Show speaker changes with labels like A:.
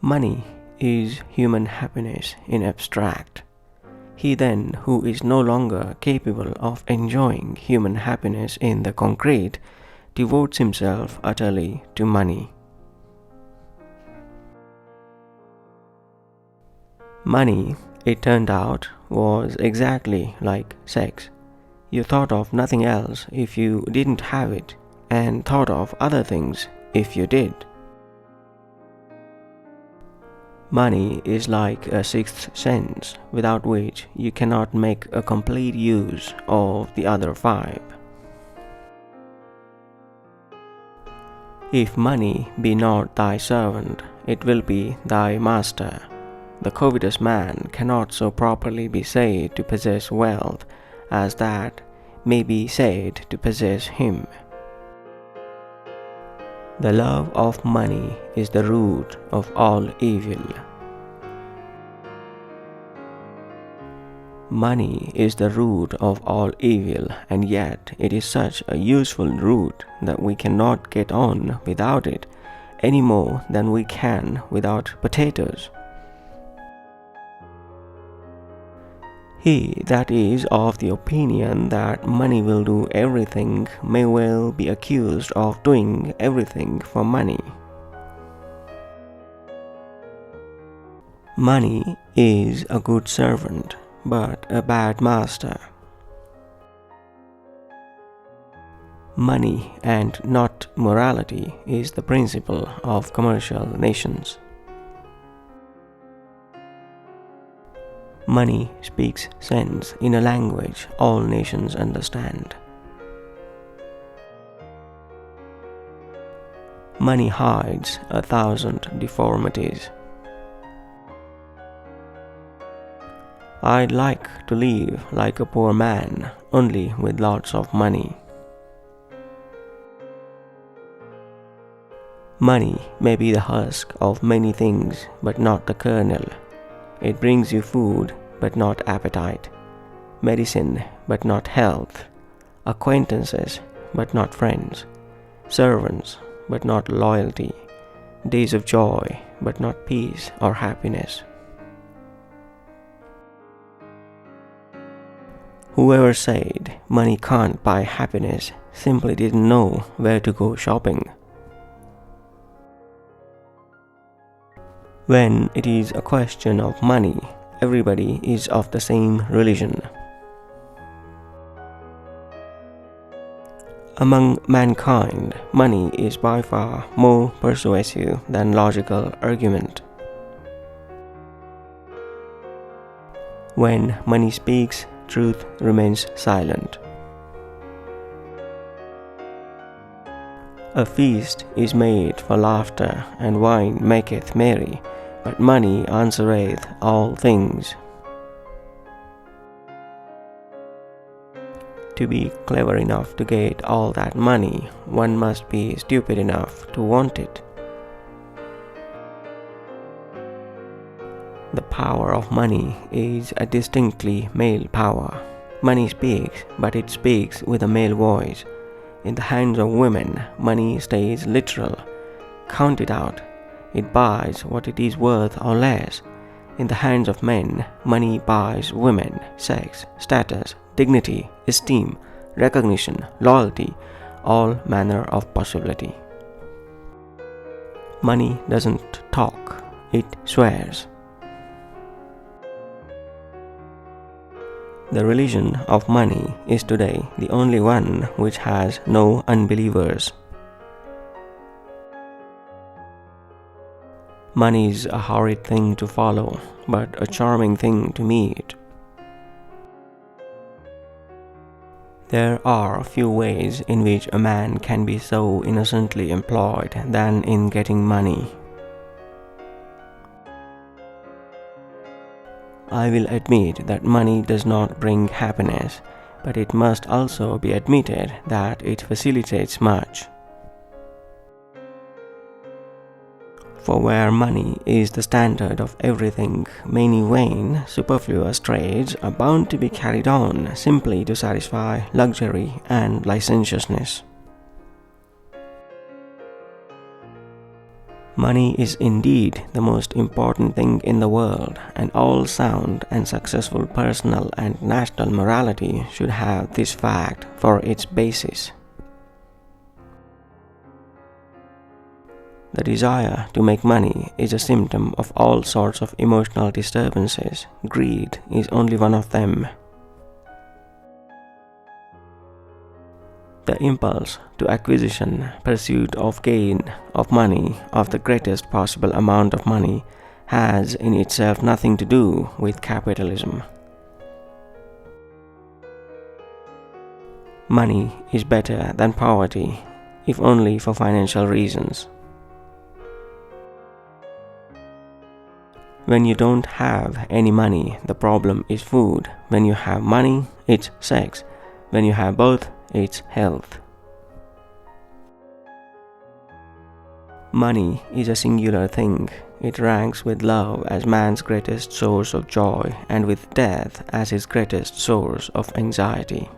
A: Money is human happiness in abstract. He then who is no longer capable of enjoying human happiness in the concrete devotes himself utterly to money. Money, it turned out, was exactly like sex. You thought of nothing else if you didn't have it, and thought of other things if you did. Money is like a sixth sense, without which you cannot make a complete use of the other five. If money be not thy servant, it will be thy master. The covetous man cannot so properly be said to possess wealth as that may be said to possess him. The love of money is the root of all evil. Money is the root of all evil, and yet it is such a useful root that we cannot get on without it any more than we can without potatoes. He that is of the opinion that money will do everything may well be accused of doing everything for money. Money is a good servant, but a bad master. Money and not morality is the principle of commercial nations. Money speaks sense in a language all nations understand. Money hides 1,000 deformities. I'd like to live like a poor man, only with lots of money. Money may be the husk of many things, but not the kernel. It brings you food, but not appetite, medicine, but not health, acquaintances, but not friends, servants, but not loyalty, days of joy, but not peace or happiness. Whoever said money can't buy happiness simply didn't know where to go shopping. When it is a question of money, everybody is of the same religion. Among mankind, money is by far more persuasive than logical argument. When money speaks, truth remains silent. A feast is made for laughter, and wine maketh merry, but money answereth all things. To be clever enough to get all that money, one must be stupid enough to want it. The power of money is a distinctly male power. Money speaks, but it speaks with a male voice. In the hands of women, money stays literal. Count it out. It buys what it is worth or less. In the hands of men, money buys women, sex, status, dignity, esteem, recognition, loyalty, all manner of possibility. Money doesn't talk, it swears. The religion of money is today the only one which has no unbelievers. Money is a horrid thing to follow, but a charming thing to meet. There are few ways in which a man can be so innocently employed than in getting money. I will admit that money does not bring happiness, but it must also be admitted that it facilitates much. For where money is the standard of everything, many vain, superfluous trades are bound to be carried on simply to satisfy luxury and licentiousness. Money is indeed the most important thing in the world, and all sound and successful personal and national morality should have this fact for its basis. The desire to make money is a symptom of all sorts of emotional disturbances. Greed is only one of them. The impulse to acquisition, pursuit of gain of money, of the greatest possible amount of money, has in itself nothing to do with capitalism. Money is better than poverty, if only for financial reasons. When you don't have any money, the problem is food. When you have money, it's sex. When you have both, it's health. Money is a singular thing. It ranks with love as man's greatest source of joy and with death as his greatest source of anxiety.